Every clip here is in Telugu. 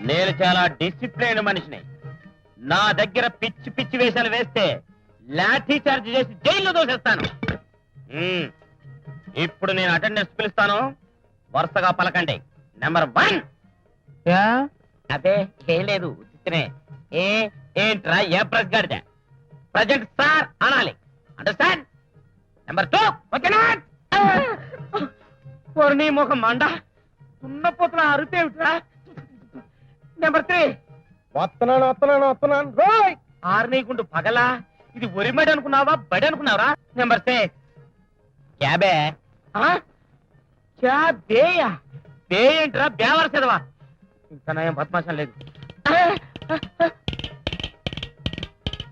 నేను చాలా డిసిప్లైన్ మనిషిని. నా దగ్గర పిచ్చి పిచ్చి వేషాలు వేస్తే లాఠీ చార్జ్ చేసి జైల్లో దోసేస్తాను. ఇప్పుడు నేను అటెండెన్స్ పిలుస్తాను, వరుసగా పలకండి. నెంబర్ 1. అదే ఏం లేదు, ఏంట్రా ఏ ప్రెస్ గాడిద? ప్రజెంట్ సార్ అనాలి, అండర్స్టాండ్? నెంబర్ 2. ఓకేనా? నీ ముఖం మండ ఉన్నపోతున్న అరుపేమిట్రా? నెంబర్ 3. వస్తున్నాను. ఆర్నీకుంటూ పగలా ఇది ఒరిమడి అనుకున్నావా, బడి అనుకున్నావరా? నెంబర్ 6. క్యాబే. క్యాబేయా? బే ఏంట్రా, బేవరసదవా? ఇంకా నయం బద్మాషం లేదు.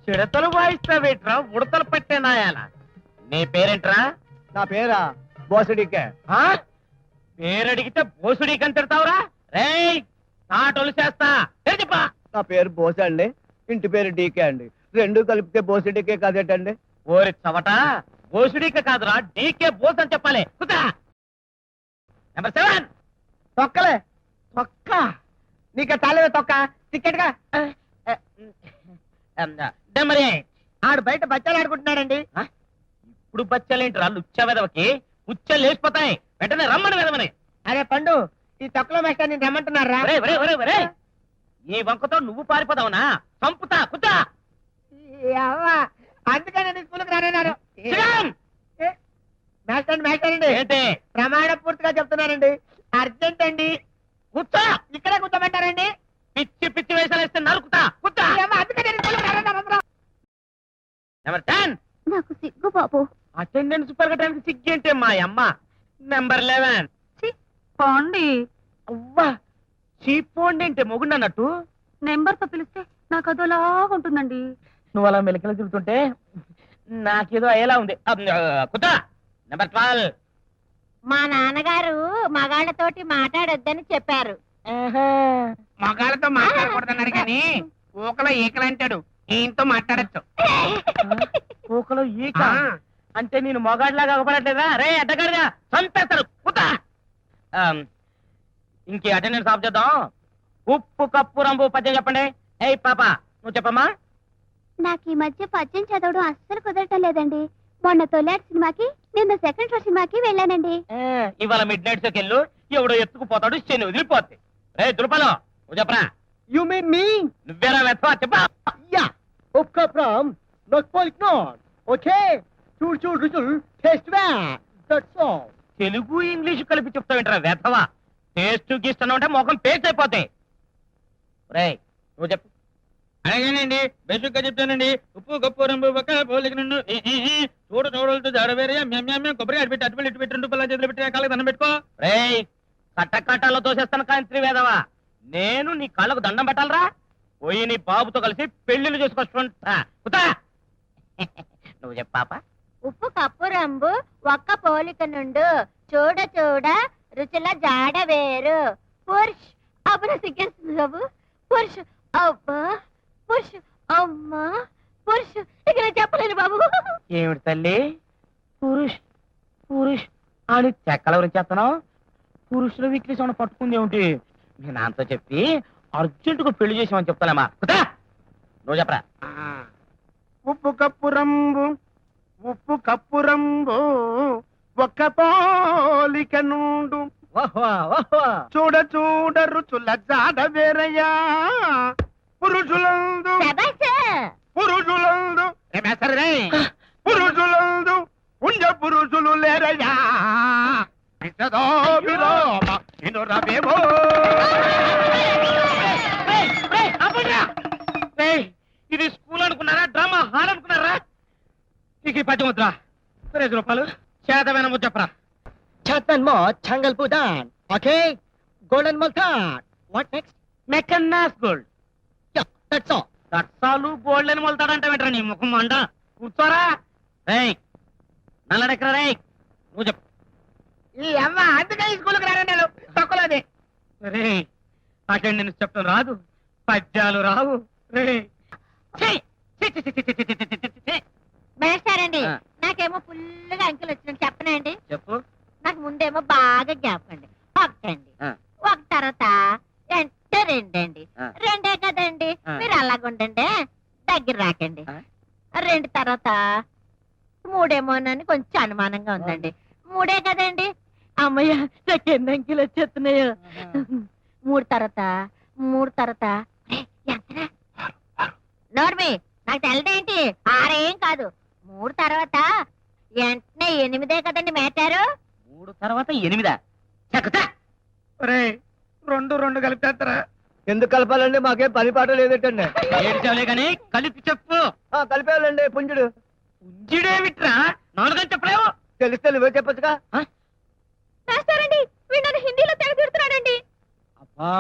చిడతలు వాయిస్తావేట్రా, ఉడతలు పట్టే నాయాల? నీ పేరేంట్రా? నా పేరా బోసడికే. పేరడిగితే బోసుడికని తిడతావురా? రేయ్ తాటోలు చేస్తా, చెప్పా. నా పేరు బోస అండి, ఇంటి పేరు డీకే అండి. రెండు కలిపితే బోసడికే కాదేటండి? ఓరి చవట, బోసుడిక కాదురా, డీకే బోస్ అని చెప్పాలి. నెంబర్ 7. తొక్కలే. తొక్క? నీకే తాలేవే తొక్క, టికెట్ గా. మరి ఆడు బయట బచ్చాలు ఆడుకుంటున్నాడండి. ఇప్పుడు బచ్చలేంటి రాళ్ళు ఉచ్చ ఉచ్చలు లేచిపోతాయి, వెంటనే రమ్మని వెదమని. అరే పండు, ఈ తొక్కలో మేస్టర్ నేను రమ్మంటున్నారా? ఈ వంకతో నువ్వు పారిపోదావునా? సంపుతా కుచ్చా. అందుకని స్కూల్కి రానన్నారు. మేస్టర్ అండి, ఏంటి ప్రమాణ పూర్తిగా చెప్తున్నానండి, అర్జెంట్ అండి. కూర్చో. ఇక్కడే కూర్చోబెట్టారండి. పిచ్చి పిచ్చి వేషాలు వేస్తే నరుకుతా. కూర్చో. అందుకని స్కూల్కి రానన్నారు. నెంబర్ 10. నాకు సిగ్గు బాబు. అటెండెన్స్ పెరగడానికి సిగ్గేంటే మా అమ్మ. నెంబర్ 11. పోండి. అవ్వా, చీపోండి అంటే మొగుండు అన్నట్టు. నెంబర్ తో పిలిస్తే నాకు అదోలాగా ఉంటుందండి. నువ్వు అలా మెలికలు తిరుగుతుంటే నాకేదో అయ్యేలా ఉంది. కుదా. నెంబర్ 12. మా నాన్నగారు మగాళ్ళతోటి మాట్లాడొద్దని చెప్పారు. మగాళ్ళతో మాట్లాడకూడదన్నారు కానీ ఊకలో ఈకలు అంటాడు, ఈయనతో మాట్లాడచ్చు. ఊకలో ఈక అంటే నేను మొగాడిలాగా అగపడట్లేదా? రే అడ్డగాడిగా చంపేస్తారు. కుదా. ఇంకే అటెండెన్స్ ఆఫ్ చేద్దాం. ఉప్పు కప్పు రంబు పద్యం చెప్పండి. ఏయ్ పాప, నువ్వు చెప్పమ్మా. నాకు ఈ మధ్య పద్యం చదవడం అస్సలు కుదరటం లేదండి. మొన్న తొలాటి సినిమాకి, నిన్న సెకండ్ షో సినిమాకి వెళ్ళానండి. ఇవాళ మిడ్ నైట్ షోకి వెళ్ళు, ఎవడో ఎత్తుకుపోతాడు, శని వదిలిపోద్ది. రే దులపలో నువ్వు చెప్పరా. యు మీన్ మీ? నువ్వేరా వెతవా చెప్పా. యా ఉప్పు from not point not. Okay, చూడు రుచులు taste that's all. Telugu English కలిపి చెప్తావేంట్రా వెతవా? టేస్ట్ గీస్తాను అంటే మొఖం పేస్ట్ అయిపోతాయి. రే నువ్వు చెప్పు. అలాగేనండి, బేసిక్ గా చెప్తానండి. ఉప్పు కప్పు రంబు పక్క పోలిక నుండి చూడలతో జాడవేరే మేము కొబ్బరి అటు పెట్టి అటు పెట్టి 2 రూపాయల చేతులు పెట్టి కాళ్ళకి దండం పెట్టుకో. రే కట్టకట్టాలో తోసేస్తాను కాంత్రి వేదవా. నేను నీ కాళ్ళకు దండం పెట్టాలరా? పోయి నీ బాబుతో కలిసి పెళ్లిళ్ళు చేసుకొచ్చుకుంటా. నువ్వు చెప్పాపా. ఉప్పు కప్పు రంబు ఒక్క పోలిక నుండు చూడ రుచుల జాడ వేరు. పురుష్ అప్పుడు సిగ్గేస్తుంది బాబు. పురుష్ అబ్బా, పురుష్ అమ్మా, పురుష్ ఇక నేను చెప్పలేను బాబు. ఏమిటి తల్లి పురుష్ పురుష్ అని చెక్కల గురించి చేస్తున్నావు? పురుషుల వీక్నెస్ ఏమైనా పట్టుకుంది ఏమిటి? నేను నాతో చెప్పి అర్జెంటుగా పెళ్లి చేసామని చెప్తాలేమా. నువ్వు చెప్పరా. ఉప్పు కప్పు రంబు ఒక్క పోలిక నుండు చూడ రుచుల జాడ వేరయ్యా. పురుషులందు ఉంజ పురుషులు లేరయ్యా. ఇది స్కూల్ అనుకున్నారా, డ్రామా హాల్ అనుకున్నారా? ఇక 10 ముద్ర 5 రూపాయలు చేతమైన ముద్ద చెప్పరా. Changal Pudan. Okay? Golden Maltan. What next? మెకన్నాస్ gold. Yeah, that's all. That's all gold అని మొలతాడంటే వెంటరా నీ ముఖం అంట. కూర్చోరా. రేయ్ నల్లడెక్కరా. రేయ్ నువ్వు చెప్పు. ఈ అమ్మ అందుకే ఈ స్కూల్కి రానన్నాడు తొక్కలోది. రే అటెండెన్స్ చెప్పడం రాదు, పద్యాలు రావు. రే మేస్తారండి ఆ. నాకేమో ఫుల్గా అంకెలు వచ్చినట్టు చెప్పనండి. చెప్పు. నాకు ముందేమో బాగా జ్ఞాపకం అండి. ఒకటండి, ఆ. ఒక తర్వాత రెండండి. ఆ. రెండే కదండి, ఆ. మీరు అలాగుండండి, దగ్గర రాకండి. ఆ. రెండు తర్వాత మూడేమోనని కొంచెం అనుమానంగా ఉందండి. మూడే కదండి, అమ్మయ్య నాకు ఎన్ని అంకెలు వచ్చేస్తున్నాయో. మూడు తర్వాత ఎంతరా నోర్మి, నాకు తెలదేంటి, ఆరేం కాదు. మూడు తర్వాత వెంటనే ఎనిమిదే కదండి మేటారు. 3 తర్వాత 8 చెక్కతా. ఒరేయ్, రెండు రెండు కలిపేస్తారా? ఎందుకు కలపాలండి? మాకేం పని పాట లేదటండి. ఏడ్చావులే గాని కలిపి చెప్పు. కలిపేయాలండి పుంజుడు. ఉంజిడేమిట్రా 4 అని చెప్పలేవు. తెలిస్తే నువ్వే చెప్పొచ్చుగా. మేస్తారండి వీడు నన్ను హిందీలో తెగ తిడుతున్నాడండి. అబ్బా,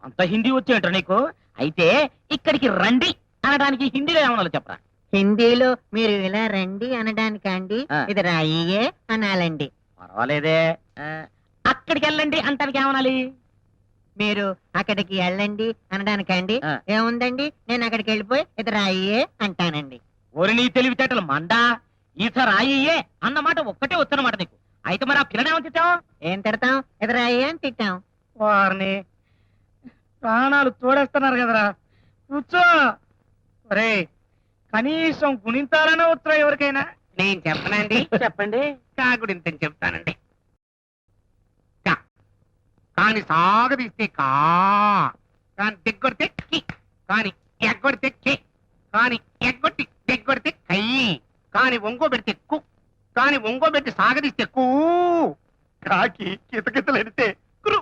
అంత హిందీ వచ్చేంట్రా నీకు? అయితే ఇక్కడికి రండి అనడానికి హిందీలో ఏమన్నా చెప్పరా? హిందీలో మీరు ఇలా రండి అనడానికండి, ఆ. ఇది రాయియే అనాలండి. పర్వాలేదే. అక్కడికి వెళ్ళండి అంటానికి ఏమనాలి? మీరు అక్కడికి వెళ్ళండి అనడానికండి, ఆ. ఏముందండి, నేను అక్కడికి వెళ్ళిపోయి ఇది రాయియే అంటానండి. ఓరి నీ తెలివితేటలు మండా, ఈత రాయియే అన్నమాట ఒక్కటే వచ్చనమాట నీకు. అయితే మరి ఆ పిల్లనేమని తిట్టావు? ఏం తిడతాం, ఇది రాయియే అని తిట్టాం. వారిని ప్రాణాలు తోడేస్తున్నారు కదరా. కూర్చో. ఒరే, కనీసం గుణింతాలనే ఉత్తరం ఎవరికైనా. నేను చెప్పనండి. చెప్పండి. కాకుడింతని చెప్తానండి. కా. కాని సాగదీస్తే కా, కాని దిగ్గొడితే కి, కాని ఎగ్గొడితే కే, కాని ఎగ్గొట్టి దిగ్గొడితే కై, కాని ఒంగోబెడితే కు, కాని ఒంగోబెట్టి సాగదీస్తే కూ, కాకి కితకితలు ఎడితే కురు,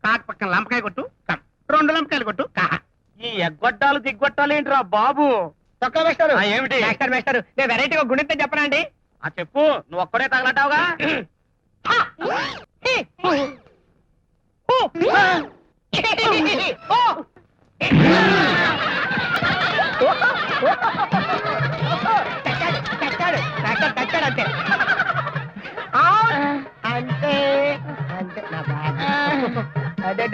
కాకి పక్కన లంపకాయ కొట్టు కా, 2 లంపకాయలు కొట్టు కా. ఈ ఎగ్గొట్టాలు దిగ్గొట్టాలు ఏంట్రా బాబు? చొక్కా వేస్తారు. ఏమిటి? మేస్టర్ నేను వెరైటీగా గుణింతం చెప్పనండి. ఆ చెప్పు, నువ్వు ఒక్కడే తగలటావుగా. అంతే అంతే అంతే నా బాగా. అదే